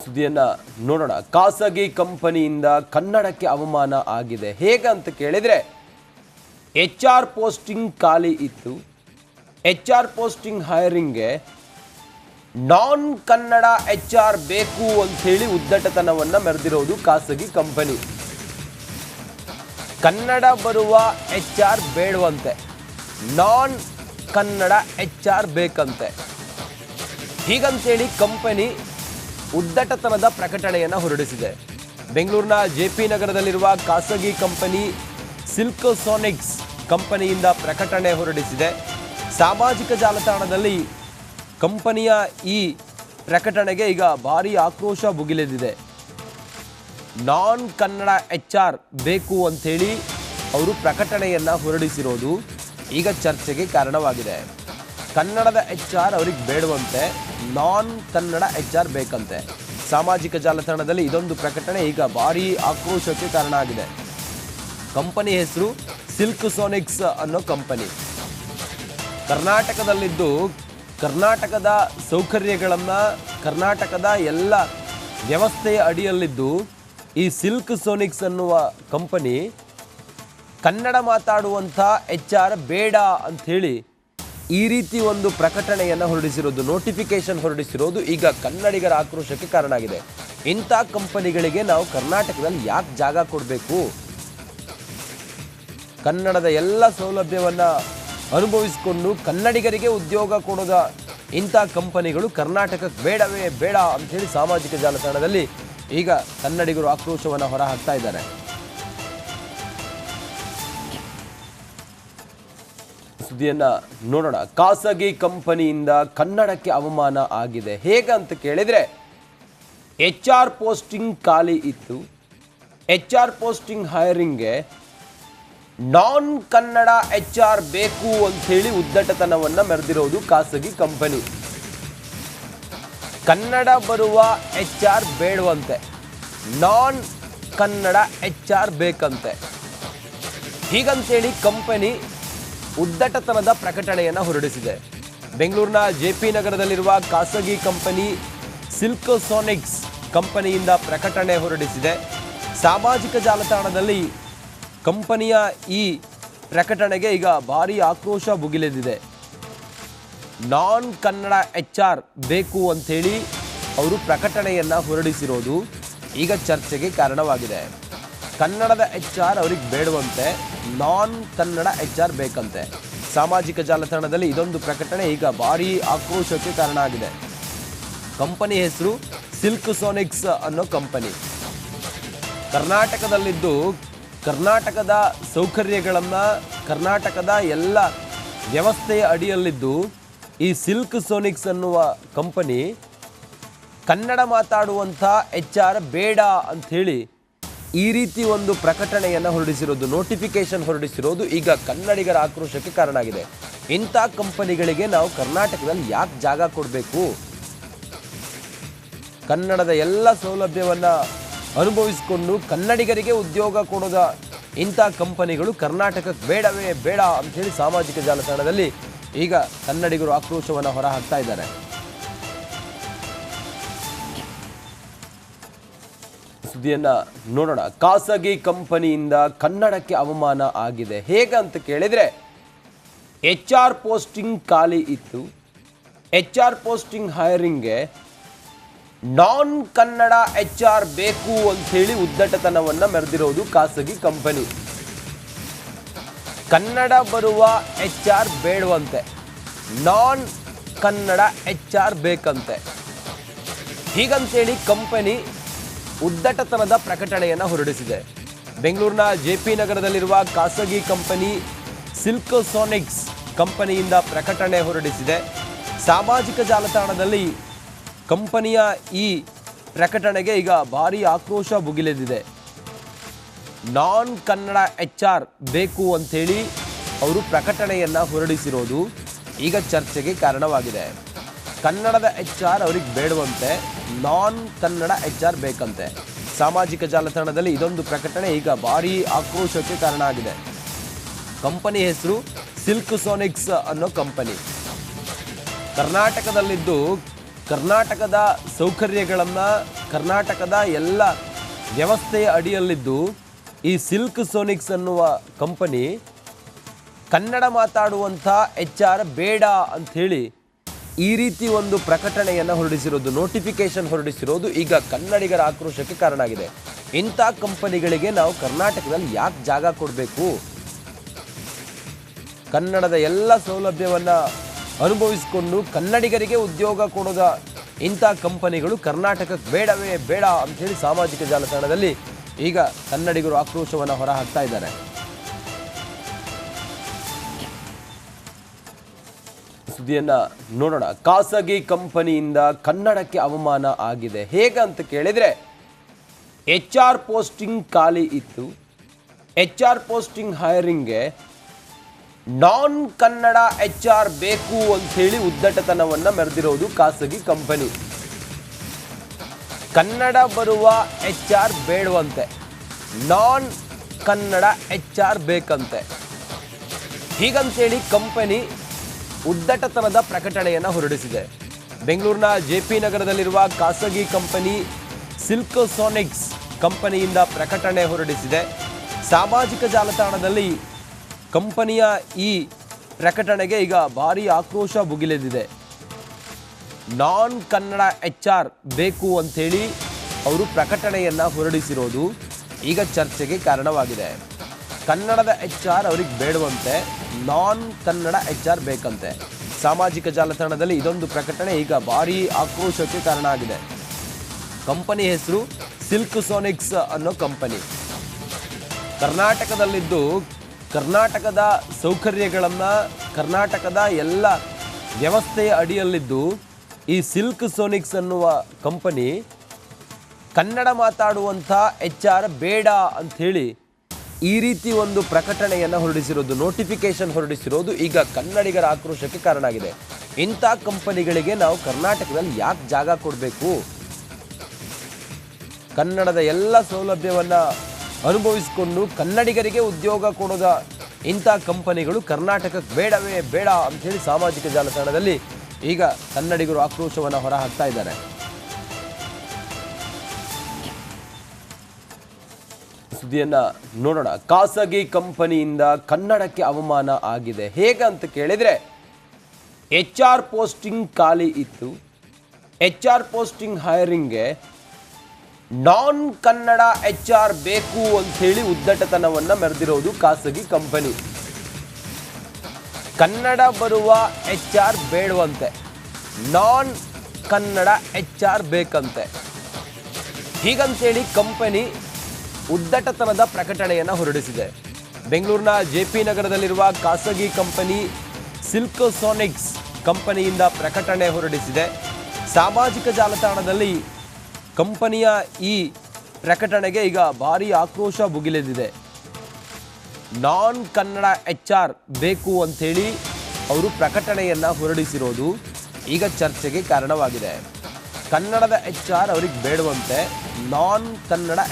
ಸುದ್ದಿಯನ್ನ ನೋಡೋಣ. ಖಾಸಗಿ ಕಂಪನಿಯಿಂದ ಕನ್ನಡಕ್ಕೆ ಅವಮಾನ ಆಗಿದೆ. ಹೇಗೆ ಅಂತ ಕೇಳಿದ್ರೆ, HR ಪೋಸ್ಟಿಂಗ್ ಖಾಲಿ ಇತ್ತು. HR ಪೋಸ್ಟಿಂಗ್ ಹೈರಿಂಗ್ಗೆ ನಾನ್ ಕನ್ನಡ HR ಬೇಕು ಅಂತ ಹೇಳಿ ಉದ್ದಟತನವನ್ನ ಮೆರೆದಿರೋದು ಖಾಸಗಿ ಕಂಪನಿ. ಕನ್ನಡ ಬರುವ HR ಬೇಡವಂತೆ, ನಾನ್ ಕನ್ನಡ HR ಬೇಕಂತೆ. ಹೀಗಂತೇಳಿ ಕಂಪನಿ ಉದ್ದಟತನದ ಪ್ರಕಟಣೆಯನ್ನು ಹೊರಡಿಸಿದೆ. ಬೆಂಗಳೂರಿನ JP ನಗರದಲ್ಲಿರುವ ಖಾಸಗಿ ಕಂಪನಿ ಸಿಲ್ಕೋಸೋನಿಕ್ಸ್ ಕಂಪನಿಯಿಂದ ಪ್ರಕಟಣೆ ಹೊರಡಿಸಿದೆ. ಸಾಮಾಜಿಕ ಜಾಲತಾಣದಲ್ಲಿ ಕಂಪನಿಯ ಈ ಪ್ರಕಟಣೆಗೆ ಈಗ ಭಾರಿ ಆಕ್ರೋಶ ಭುಗಿಲೆದಿದೆ. ನಾನ್ ಕನ್ನಡ HR ಬೇಕು ಅಂಥೇಳಿ ಅವರು ಪ್ರಕಟಣೆಯನ್ನು ಹೊರಡಿಸಿರೋದು ಈಗ ಚರ್ಚೆಗೆ ಕಾರಣವಾಗಿದೆ. ಕನ್ನಡದ HR ಅವರಿಗೆ ಬೇಡವಂತೆ, ನಾನ್ ಕನ್ನಡ HR ಬೇಕಂತೆ. ಸಾಮಾಜಿಕ ಜಾಲತಾಣದಲ್ಲಿ ಇದೊಂದು ಪ್ರಕಟಣೆ ಈಗ ಭಾರಿ ಆಕ್ರೋಶಕ್ಕೆ ಕಾರಣ ಆಗಿದೆ. ಕಂಪನಿ ಹೆಸರು ಸಿಲ್ಕೋಸೋನಿಕ್ಸ್ ಅನ್ನೋ ಕಂಪನಿ. ಕರ್ನಾಟಕದಲ್ಲಿದ್ದು ಕರ್ನಾಟಕದ ಸೌಕರ್ಯಗಳನ್ನು, ಕರ್ನಾಟಕದ ಎಲ್ಲ ವ್ಯವಸ್ಥೆಯ ಅಡಿಯಲ್ಲಿದ್ದು ಈ ಸಿಲ್ಕೋಸೋನಿಕ್ಸ್ ಅನ್ನುವ ಕಂಪನಿ ಕನ್ನಡ ಮಾತಾಡುವಂಥ HR ಬೇಡ ಅಂಥೇಳಿ ಈ ರೀತಿ ಒಂದು ಪ್ರಕಟಣೆಯನ್ನು ಹೊರಡಿಸಿರೋದು, ನೋಟಿಫಿಕೇಶನ್ ಹೊರಡಿಸಿರೋದು ಈಗ ಕನ್ನಡಿಗರ ಆಕ್ರೋಶಕ್ಕೆ ಕಾರಣ ಆಗಿದೆ. ಇಂಥ ಕಂಪನಿಗಳಿಗೆ ನಾವು ಕರ್ನಾಟಕದಲ್ಲಿ ಯಾಕೆ ಜಾಗ ಕೊಡಬೇಕು? ಕನ್ನಡದ ಎಲ್ಲ ಸೌಲಭ್ಯವನ್ನು ಅನುಭವಿಸಿಕೊಂಡು ಕನ್ನಡಿಗರಿಗೆ ಉದ್ಯೋಗ ಕೊಡೋದ ಇಂಥ ಕಂಪನಿಗಳು ಕರ್ನಾಟಕಕ್ಕೆ ಬೇಡವೇ ಬೇಡ ಅಂಥೇಳಿ ಸಾಮಾಜಿಕ ಜಾಲತಾಣದಲ್ಲಿ ಈಗ ಕನ್ನಡಿಗರು ಆಕ್ರೋಶವನ್ನು ಹೊರ ಹಾಕ್ತಾ ಇದ್ದಾರೆ. ಸುದ್ದಿಯನ್ನ ನೋಡೋಣ. ಖಾಸಗಿ ಕಂಪನಿಯಿಂದ ಕನ್ನಡಕ್ಕೆ ಅವಮಾನ ಆಗಿದೆ. ಹೇಗೆ ಅಂತ ಕೇಳಿದ್ರೆ, HR ಪೋಸ್ಟಿಂಗ್ ಖಾಲಿ ಇತ್ತು. HR ಪೋಸ್ಟಿಂಗ್ ಹೈರಿಂಗ್ಗೆ ನಾನ್ ಕನ್ನಡ HR ಬೇಕು ಅಂಥೇಳಿ ಉದ್ದಟತನವನ್ನ ಮೆರೆದಿರೋದು ಖಾಸಗಿ ಕಂಪನಿ. ಕನ್ನಡ ಬರುವ HR ಬೇಡವಂತೆ, ನಾನ್ ಕನ್ನಡ HR ಬೇಕಂತೆ. ಹೀಗಂತೇಳಿ ಕಂಪನಿ ಉದ್ದಟತನದ ಪ್ರಕಟಣೆಯನ್ನು ಹೊರಡಿಸಿದೆ. ಬೆಂಗಳೂರಿನ JP ನಗರದಲ್ಲಿರುವ ಖಾಸಗಿ ಕಂಪನಿ ಸಿಲ್ಕೋಸೋನಿಕ್ಸ್ ಕಂಪನಿಯಿಂದ ಪ್ರಕಟಣೆ ಹೊರಡಿಸಿದೆ. ಸಾಮಾಜಿಕ ಜಾಲತಾಣದಲ್ಲಿ ಕಂಪನಿಯ ಈ ಪ್ರಕಟಣೆಗೆ ಈಗ ಭಾರಿ ಆಕ್ರೋಶ ಭುಗಿಲೆದಿದೆ. ನಾನ್ ಕನ್ನಡ HR ಬೇಕು ಅಂಥೇಳಿ ಅವರು ಪ್ರಕಟಣೆಯನ್ನು ಹೊರಡಿಸಿರೋದು ಈಗ ಚರ್ಚೆಗೆ ಕಾರಣವಾಗಿದೆ. ಕನ್ನಡದ HR ಅವರಿಗೆ ಬೇಡವಂತೆ, ನಾನ್ ಕನ್ನಡ HR ಬೇಕಂತೆ. ಸಾಮಾಜಿಕ ಜಾಲತಾಣದಲ್ಲಿ ಇದೊಂದು ಪ್ರಕಟಣೆ ಈಗ ಭಾರಿ ಆಕ್ರೋಶಕ್ಕೆ ಕಾರಣ ಆಗಿದೆ. ಕಂಪನಿ ಹೆಸರು ಸಿಲ್ಕೋಸೋನಿಕ್ಸ್ ಅನ್ನೋ ಕಂಪನಿ. ಕರ್ನಾಟಕದಲ್ಲಿದ್ದು ಕರ್ನಾಟಕದ ಸೌಕರ್ಯಗಳನ್ನು, ಕರ್ನಾಟಕದ ಎಲ್ಲ ವ್ಯವಸ್ಥೆಯ ಅಡಿಯಲ್ಲಿದ್ದು ಈ ಸಿಲ್ಕೋಸೋನಿಕ್ಸ್ ಅನ್ನುವ ಕಂಪನಿ ಕನ್ನಡ ಮಾತಾಡುವಂಥ HR ಬೇಡ ಅಂಥೇಳಿ ಈ ರೀತಿ ಒಂದು ಪ್ರಕಟಣೆಯನ್ನು ಹೊರಡಿಸಿರೋದು, ನೋಟಿಫಿಕೇಶನ್ ಹೊರಡಿಸಿರೋದು ಈಗ ಕನ್ನಡಿಗರ ಆಕ್ರೋಶಕ್ಕೆ ಕಾರಣ ಆಗಿದೆ. ಇಂಥ ಕಂಪನಿಗಳಿಗೆ ನಾವು ಕರ್ನಾಟಕದಲ್ಲಿ ಯಾಕೆ ಜಾಗ ಕೊಡಬೇಕು? ಕನ್ನಡದ ಎಲ್ಲ ಸೌಲಭ್ಯವನ್ನು ಅನುಭವಿಸಿಕೊಂಡು ಕನ್ನಡಿಗರಿಗೆ ಉದ್ಯೋಗ ಕೊಡೋದ ಇಂಥ ಕಂಪನಿಗಳು ಕರ್ನಾಟಕಕ್ಕೆ ಬೇಡವೇ ಬೇಡ ಅಂಥೇಳಿ ಸಾಮಾಜಿಕ ಜಾಲತಾಣದಲ್ಲಿ ಈಗ ಕನ್ನಡಿಗರು ಆಕ್ರೋಶವನ್ನು ಹೊರ ಹಾಕ್ತಾ ಇದ್ದಾರೆ. ಸುದ್ದಿಯನ್ನ ನೋಡೋಣ. ಖಾಸಗಿ ಕಂಪನಿಯಿಂದ ಕನ್ನಡಕ್ಕೆ ಅವಮಾನ ಆಗಿದೆ. ಹೇಗೆ ಅಂತ ಕೇಳಿದ್ರೆ, HR ಪೋಸ್ಟಿಂಗ್ ಖಾಲಿ ಇತ್ತು. HR ಪೋಸ್ಟಿಂಗ್ ಹೈರಿಂಗ್ಗೆ ನಾನ್ ಕನ್ನಡ HR ಬೇಕು ಅಂಥೇಳಿ ಉದ್ದಟತನವನ್ನ ಮೆರೆದಿರೋದು ಖಾಸಗಿ ಕಂಪನಿ. ಕನ್ನಡ ಬರುವ HR ಬೇಡವಂತೆ, ನಾನ್ ಕನ್ನಡ HR ಬೇಕಂತೆ. ಹೀಗಂತೇಳಿ ಕಂಪನಿ ಉದ್ದಟತನದ ಪ್ರಕಟಣೆಯನ್ನು ಹೊರಡಿಸಿದೆ. ಬೆಂಗಳೂರಿನ JP ನಗರದಲ್ಲಿರುವ ಖಾಸಗಿ ಕಂಪನಿ ಸಿಲ್ಕೋಸೋನಿಕ್ಸ್ ಕಂಪನಿಯಿಂದ ಪ್ರಕಟಣೆ ಹೊರಡಿಸಿದೆ. ಸಾಮಾಜಿಕ ಜಾಲತಾಣದಲ್ಲಿ ಕಂಪನಿಯ ಈ ಪ್ರಕಟಣೆಗೆ ಈಗ ಭಾರಿ ಆಕ್ರೋಶ ಭುಗಿಲೆದಿದೆ. ನಾನ್ ಕನ್ನಡ HR ಬೇಕು ಅಂಥೇಳಿ ಅವರು ಪ್ರಕಟಣೆಯನ್ನು ಹೊರಡಿಸಿರೋದು ಈಗ ಚರ್ಚೆಗೆ ಕಾರಣವಾಗಿದೆ. ಕನ್ನಡದ HR ಅವರಿಗೆ ಬೇಡವಂತೆ, ನಾನ್ ಕನ್ನಡ HR ಬೇಕಂತೆ. ಸಾಮಾಜಿಕ ಜಾಲತಾಣದಲ್ಲಿ ಇದೊಂದು ಪ್ರಕಟಣೆ ಈಗ ಭಾರಿ ಆಕ್ರೋಶಕ್ಕೆ ಕಾರಣ ಆಗಿದೆ. ಕಂಪನಿ ಹೆಸರು ಸಿಲ್ಕೋಸೋನಿಕ್ಸ್ ಅನ್ನೋ ಕಂಪನಿ. ಕರ್ನಾಟಕದಲ್ಲಿದ್ದು ಕರ್ನಾಟಕದ ಸೌಕರ್ಯಗಳನ್ನು, ಕರ್ನಾಟಕದ ಎಲ್ಲ ವ್ಯವಸ್ಥೆಯ ಅಡಿಯಲ್ಲಿದ್ದು ಈ ಸಿಲ್ಕ್ ಸೋನಿಕ್ಸ್ ಅನ್ನುವ ಕಂಪನಿ ಕನ್ನಡ ಮಾತಾಡುವಂಥ HR ಬೇಡ ಅಂಥೇಳಿ ಈ ರೀತಿ ಒಂದು ಪ್ರಕಟಣೆಯನ್ನು ಹೊರಡಿಸಿರೋದು, ನೋಟಿಫಿಕೇಶನ್ ಹೊರಡಿಸಿರೋದು ಈಗ ಕನ್ನಡಿಗರ ಆಕ್ರೋಶಕ್ಕೆ ಕಾರಣ ಆಗಿದೆ. ಇಂಥ ಕಂಪನಿಗಳಿಗೆ ನಾವು ಕರ್ನಾಟಕದಲ್ಲಿ ಯಾಕೆ ಜಾಗ ಕೊಡಬೇಕು? ಕನ್ನಡದ ಎಲ್ಲ ಸೌಲಭ್ಯವನ್ನು ಅನುಭವಿಸಿಕೊಂಡು ಕನ್ನಡಿಗರಿಗೆ ಉದ್ಯೋಗ ಕೊಡೋದ ಇಂಥ ಕಂಪನಿಗಳು ಕರ್ನಾಟಕಕ್ಕೆ ಬೇಡವೇ ಬೇಡ ಅಂಥೇಳಿ ಸಾಮಾಜಿಕ ಜಾಲತಾಣದಲ್ಲಿ ಈಗ ಕನ್ನಡಿಗರು ಆಕ್ರೋಶವನ್ನು ಹೊರಹಾಕ್ತಾ ಇದ್ದಾರೆ. ಸುದ್ದಿಯನ್ನ ನೋಡೋಣ. ಖಾಸಗಿ ಕಂಪನಿಯಿಂದ ಕನ್ನಡಕ್ಕೆ ಅವಮಾನ ಆಗಿದೆ. ಹೇಗೆ ಅಂತ ಕೇಳಿದ್ರೆ, HR ಪೋಸ್ಟಿಂಗ್ ಖಾಲಿ ಇತ್ತು. HR ಪೋಸ್ಟಿಂಗ್ ಹೈರಿಂಗ್ಗೆ ನಾನ್ ಕನ್ನಡ HR ಬೇಕು ಅಂಥೇಳಿ ಉದ್ದಟತನವನ್ನು ಮೆರೆದಿರೋದು ಖಾಸಗಿ ಕಂಪನಿ. ಕನ್ನಡ ಬರುವ HR ಬೇಡವಂತೆ, ನಾನ್ ಕನ್ನಡ HR ಬೇಕಂತೆ. ಹೀಗಂತೇಳಿ ಕಂಪನಿ ಉದ್ದಟತನದ ಪ್ರಕಟಣೆಯನ್ನು ಹೊರಡಿಸಿದೆ. ಬೆಂಗಳೂರಿನ JP ನಗರದಲ್ಲಿರುವ ಖಾಸಗಿ ಕಂಪನಿ ಸಿಲ್ಕ್ ಸೋನಿಕ್ಸ್ ಕಂಪನಿಯಿಂದ ಪ್ರಕಟಣೆ ಹೊರಡಿಸಿದೆ. ಸಾಮಾಜಿಕ ಜಾಲತಾಣದಲ್ಲಿ ಕಂಪನಿಯ ಈ ಪ್ರಕಟಣೆಗೆ ಈಗ ಭಾರಿ ಆಕ್ರೋಶ ಭುಗಿಲೆದಿದೆ. ನಾನ್ ಕನ್ನಡ HR ಬೇಕು ಅಂಥೇಳಿ ಅವರು ಪ್ರಕಟಣೆಯನ್ನು ಹೊರಡಿಸಿರೋದು ಈಗ ಚರ್ಚೆಗೆ ಕಾರಣವಾಗಿದೆ. ಕನ್ನಡದ HR ಅವ್ರಿಗೆ ಬೇಡವಂತೆ, ನಾನ್ ಕನ್ನಡ HR ಬೇಕಂತೆ. ಸಾಮಾಜಿಕ ಜಾಲತಾಣದಲ್ಲಿ ಇದೊಂದು ಪ್ರಕಟಣೆ ಈಗ ಭಾರಿ ಆಕ್ರೋಶಕ್ಕೆ ಕಾರಣ ಆಗಿದೆ. ಕಂಪನಿ ಹೆಸರು ಸಿಲ್ಕ್ ಸೋನಿಕ್ಸ್ ಅನ್ನೋ ಕಂಪನಿ. ಕರ್ನಾಟಕದಲ್ಲಿದ್ದು ಕರ್ನಾಟಕದ ಸೌಕರ್ಯಗಳನ್ನು, ಕರ್ನಾಟಕದ ಎಲ್ಲ ವ್ಯವಸ್ಥೆಯ ಅಡಿಯಲ್ಲಿದ್ದು ಈ ಸಿಲ್ಕ್ ಸೋನಿಕ್ಸ್ ಅನ್ನುವ ಕಂಪನಿ ಕನ್ನಡ ಮಾತಾಡುವಂಥ HR ಬೇಡ ಅಂಥೇಳಿ ಈ ರೀತಿ ಒಂದು ಪ್ರಕಟಣೆಯನ್ನು ಹೊರಡಿಸಿರೋದು, ನೋಟಿಫಿಕೇಶನ್ ಹೊರಡಿಸಿರೋದು ಈಗ ಕನ್ನಡಿಗರ ಆಕ್ರೋಶಕ್ಕೆ ಕಾರಣ ಆಗಿದೆ. ಇಂಥ ಕಂಪನಿಗಳಿಗೆ ನಾವು ಕರ್ನಾಟಕದಲ್ಲಿ ಯಾಕೆ ಜಾಗ ಕೊಡಬೇಕು? ಕನ್ನಡದ ಎಲ್ಲ ಸೌಲಭ್ಯವನ್ನು ಅನುಭವಿಸಿಕೊಂಡು ಕನ್ನಡಿಗರಿಗೆ ಉದ್ಯೋಗ ಕೊಡೋದ ಇಂಥ ಕಂಪನಿಗಳು ಕರ್ನಾಟಕಕ್ಕೆ ಬೇಡವೇ ಬೇಡ ಅಂಥೇಳಿ ಸಾಮಾಜಿಕ ಜಾಲತಾಣದಲ್ಲಿ ಈಗ ಕನ್ನಡಿಗರು ಆಕ್ರೋಶವನ್ನು ಹೊರಹಾಕ್ತಾ ಇದ್ದಾರೆ. ಸುದ್ದಿಯನ್ನ ನೋಡೋಣ. ಖಾಸಗಿ ಕಂಪನಿಯಿಂದ ಕನ್ನಡಕ್ಕೆ ಅವಮಾನ ಆಗಿದೆ. ಹೇಗೆ ಅಂತ ಕೇಳಿದ್ರೆ, HR ಪೋಸ್ಟಿಂಗ್ ಖಾಲಿ ಇತ್ತು. HR ಪೋಸ್ಟಿಂಗ್ ಹೈರಿಂಗ್ಗೆ ನಾನ್ ಕನ್ನಡ HR ಬೇಕು ಅಂಥೇಳಿ ಉದ್ದಟತನವನ್ನು ಮೆರೆದಿರೋದು ಖಾಸಗಿ ಕಂಪನಿ. ಕನ್ನಡ ಬರುವ HR ಬೇಡವಂತೆ, ನಾನ್ ಕನ್ನಡ HR ಬೇಕಂತೆ. ಹೀಗಂತೇಳಿ ಕಂಪನಿ ಉದ್ದಟತನದ ಪ್ರಕಟಣೆಯನ್ನು ಹೊರಡಿಸಿದೆ. ಬೆಂಗಳೂರಿನ JP ನಗರದಲ್ಲಿರುವ ಖಾಸಗಿ ಕಂಪನಿ ಸಿಲ್ಕ್ ಸೋನಿಕ್ಸ್ ಕಂಪನಿಯಿಂದ ಪ್ರಕಟಣೆ ಹೊರಡಿಸಿದೆ. ಸಾಮಾಜಿಕ ಜಾಲತಾಣದಲ್ಲಿ ಕಂಪನಿಯ ಈ ಪ್ರಕಟಣೆಗೆ ಈಗ ಭಾರಿ ಆಕ್ರೋಶ ಭುಗಿಲೆದಿದೆ. ನಾನ್ ಕನ್ನಡ HR ಬೇಕು ಅಂಥೇಳಿ ಅವರು ಪ್ರಕಟಣೆಯನ್ನು ಹೊರಡಿಸಿರೋದು ಈಗ ಚರ್ಚೆಗೆ ಕಾರಣವಾಗಿದೆ. ಕನ್ನಡದ HR ಅವ್ರಿಗೆ ಬೇಡವಂತೆ, ನಾನ್ ಕನ್ನಡ